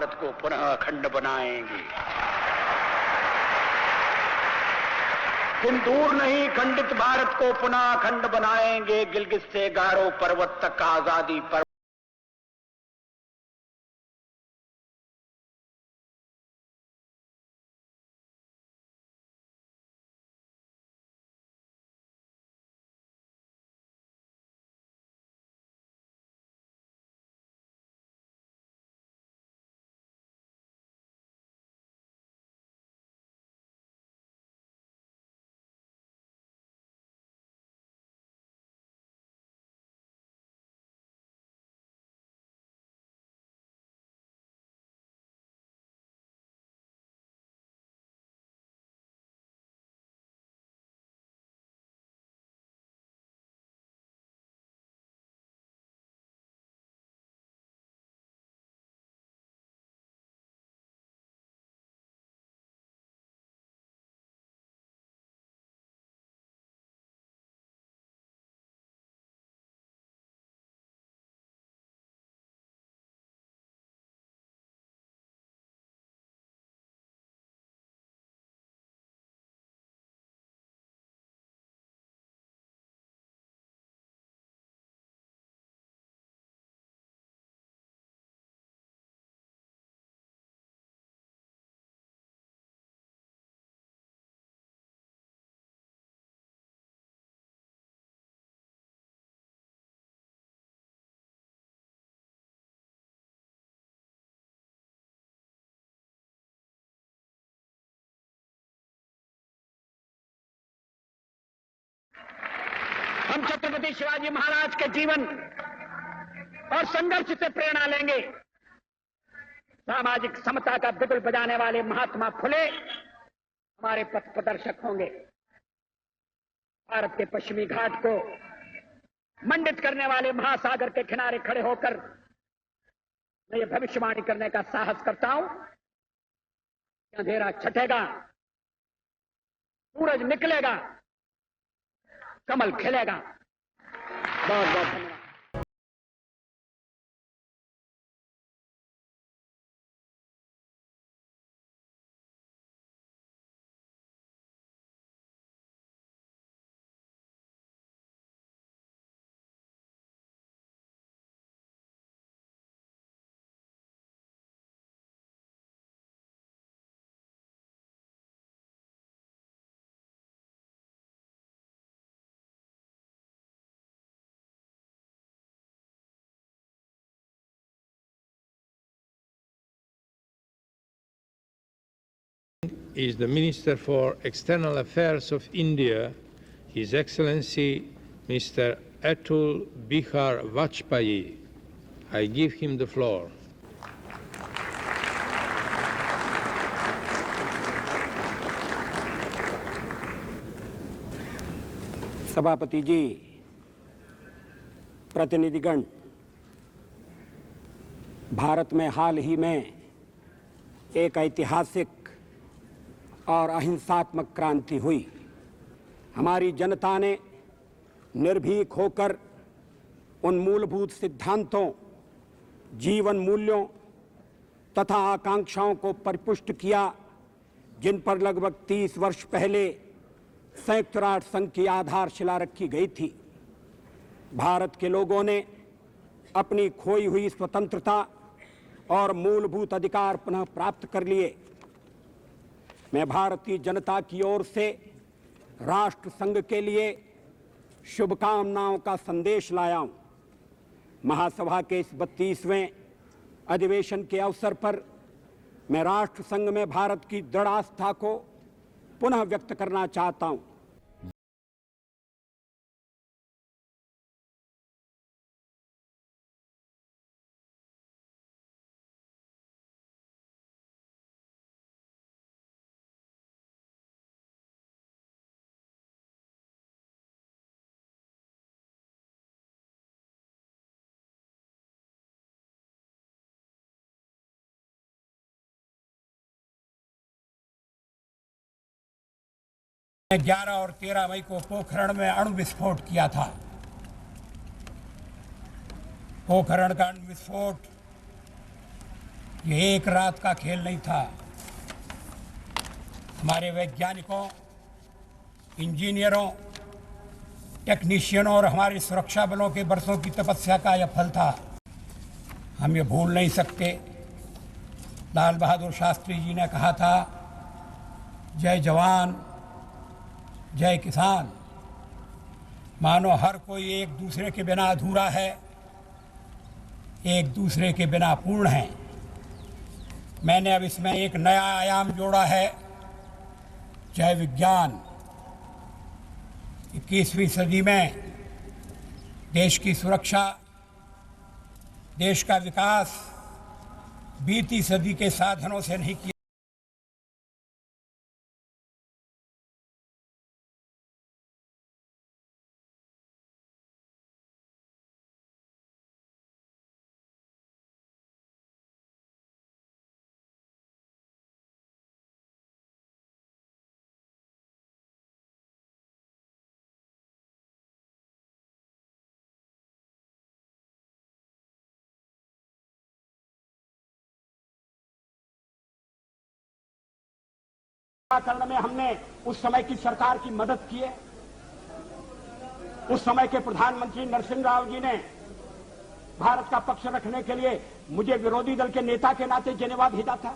भारत को पुनः अखंड बनाएंगे। दिन दूर नहीं, खंडित भारत को पुनः अखंड बनाएंगे। गिलगित से गारो पर्वत तक आजादी पर हम छत्रपति शिवाजी महाराज के जीवन और संघर्ष से प्रेरणा लेंगे। सामाजिक समता का बिगुल बजाने वाले महात्मा फुले हमारे पथ प्रदर्शक होंगे। भारत के पश्चिमी घाट को मंडित करने वाले महासागर के किनारे खड़े होकर मैं ये भविष्यवाणी करने का साहस करता हूं कि अंधेरा छटेगा, सूरज निकलेगा, कमल खिलेगा। बहुत बहुत धन्यवाद। Is the Minister for External Affairs of India, His Excellency Mr. Atul Bihar Vajpayee. I give him the floor. सभापति जी, प्रतिनिधिगण, भारत में हाल ही में एक ऐतिहासिक और अहिंसात्मक क्रांति हुई। हमारी जनता ने निर्भीक होकर उन मूलभूत सिद्धांतों, जीवन मूल्यों तथा आकांक्षाओं को परिपुष्ट किया जिन पर लगभग 30 वर्ष पहले संयुक्त राष्ट्र संघ की आधारशिला रखी गई थी। भारत के लोगों ने अपनी खोई हुई स्वतंत्रता और मूलभूत अधिकार पुनः प्राप्त कर लिए। मैं भारतीय जनता की ओर से राष्ट्र संघ के लिए शुभकामनाओं का संदेश लाया हूं। महासभा के इस 32वें अधिवेशन के अवसर पर मैं राष्ट्र संघ में भारत की दृढ़ आस्था को पुनः व्यक्त करना चाहता हूं। ने 11 और 13 मई को पोखरण में अणु विस्फोट किया था। पोखरण का अणु विस्फोट ये एक रात का खेल नहीं था। हमारे वैज्ञानिकों, इंजीनियरों, टेक्नीशियनों और हमारे सुरक्षा बलों के बरसों की तपस्या का यह फल था। हम ये भूल नहीं सकते। लाल बहादुर शास्त्री जी ने कहा था, जय जवान जय किसान। मानो हर कोई एक दूसरे के बिना अधूरा है, एक दूसरे के बिना पूर्ण है। मैंने अब इसमें एक नया आयाम जोड़ा है, जय विज्ञान। 21वीं सदी में देश की सुरक्षा, देश का विकास बीती सदी के साधनों से नहीं किया। करने में हमने उस समय की सरकार की मदद की है। उस समय के प्रधानमंत्री नरसिंह राव जी ने भारत का पक्ष रखने के लिए मुझे विरोधी दल के नेता के नाते जेनेवा भेजा था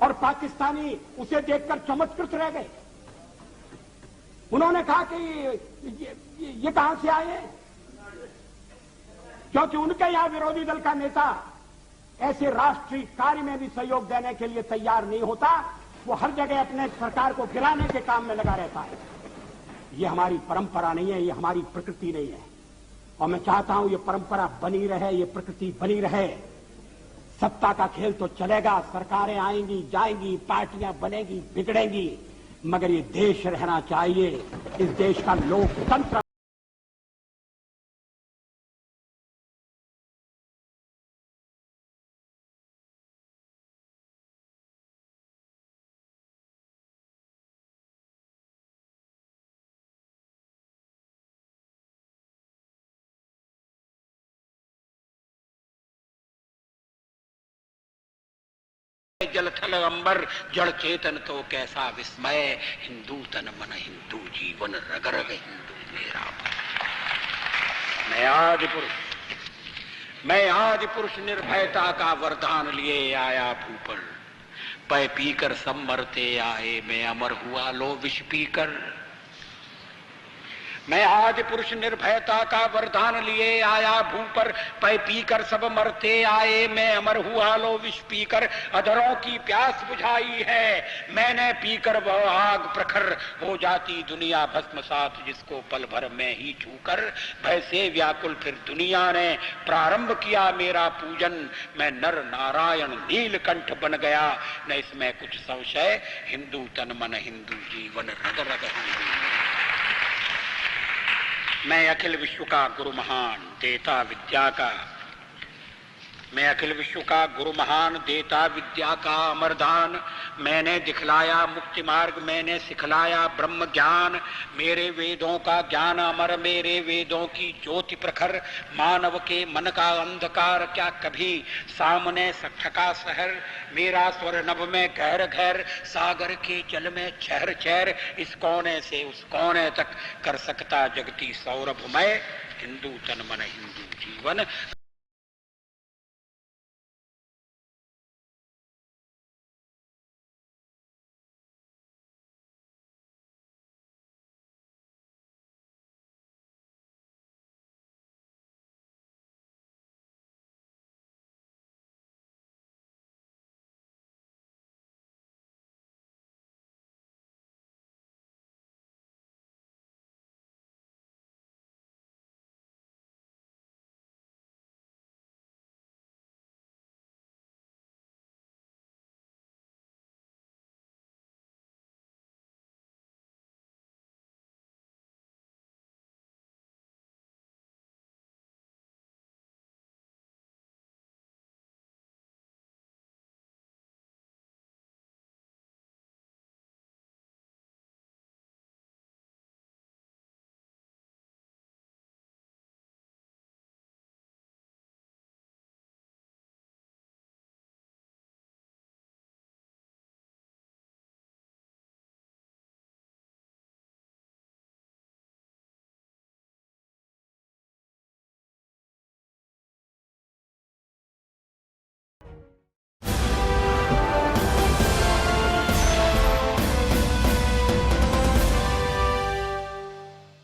और पाकिस्तानी उसे देखकर चमत्कृत रह गए। उन्होंने कहा कि ये कहां से आए हैं, क्योंकि उनके यहां विरोधी दल का नेता ऐसे राष्ट्रीय कार्य में भी सहयोग देने के लिए तैयार नहीं होता। वो हर जगह अपने सरकार को गिराने के काम में लगा रहता है। ये हमारी परंपरा नहीं है, ये हमारी प्रकृति नहीं है और मैं चाहता हूं ये परंपरा बनी रहे, ये प्रकृति बनी रहे। सत्ता का खेल तो चलेगा, सरकारें आएंगी जाएंगी, पार्टियां बनेगी बिगड़ेंगी, मगर ये देश रहना चाहिए। इस देश का लोकतंत्र जल थल अंबर जड़ चेतन तो कैसा विस्मय, हिंदू तन मन हिंदू जीवन रग रग हिंदू मेरा। मैं आज पुरुष निर्भयता का वरदान लिए आया भूपल। पै पीकर सब मरते आए, मैं अमर हुआ लो विष पीकर। मैं आज पुरुष निर्भयता का वरदान लिए आया भूपर। पै पीकर सब मरते आए, मैं अमर हुआ लो विष पीकर। अधरों की प्यास बुझाई है मैंने पीकर, वह आग प्रखर हो जाती दुनिया भस्मसात, जिसको पल भर में ही छूकर। भय से व्याकुल फिर दुनिया ने प्रारंभ किया मेरा पूजन। मैं नर नारायण नीलकंठ बन गया, न इसमें कुछ संशय। हिंदू तन मन हिंदू जीवन रग रग हिंदू। मैं अखिल विश्व का गुरु महान देता विद्या का, मैं अखिल विश्व का गुरु महान देता विद्या का अमरदान। मैंने दिखलाया मुक्ति मार्ग, मैंने सिखलाया ब्रह्म ज्ञान। मेरे वेदों का ज्ञान अमर, मेरे वेदों की ज्योति प्रखर। मानव के मन का अंधकार क्या कभी सामने सठका शहर। मेरा स्वर नभ में गहर गहर, सागर के जल में चहर चहर। इस कोने से उस कोने तक कर सकता जगती सौरभमय। हिंदू तन मन हिंदू जीवन।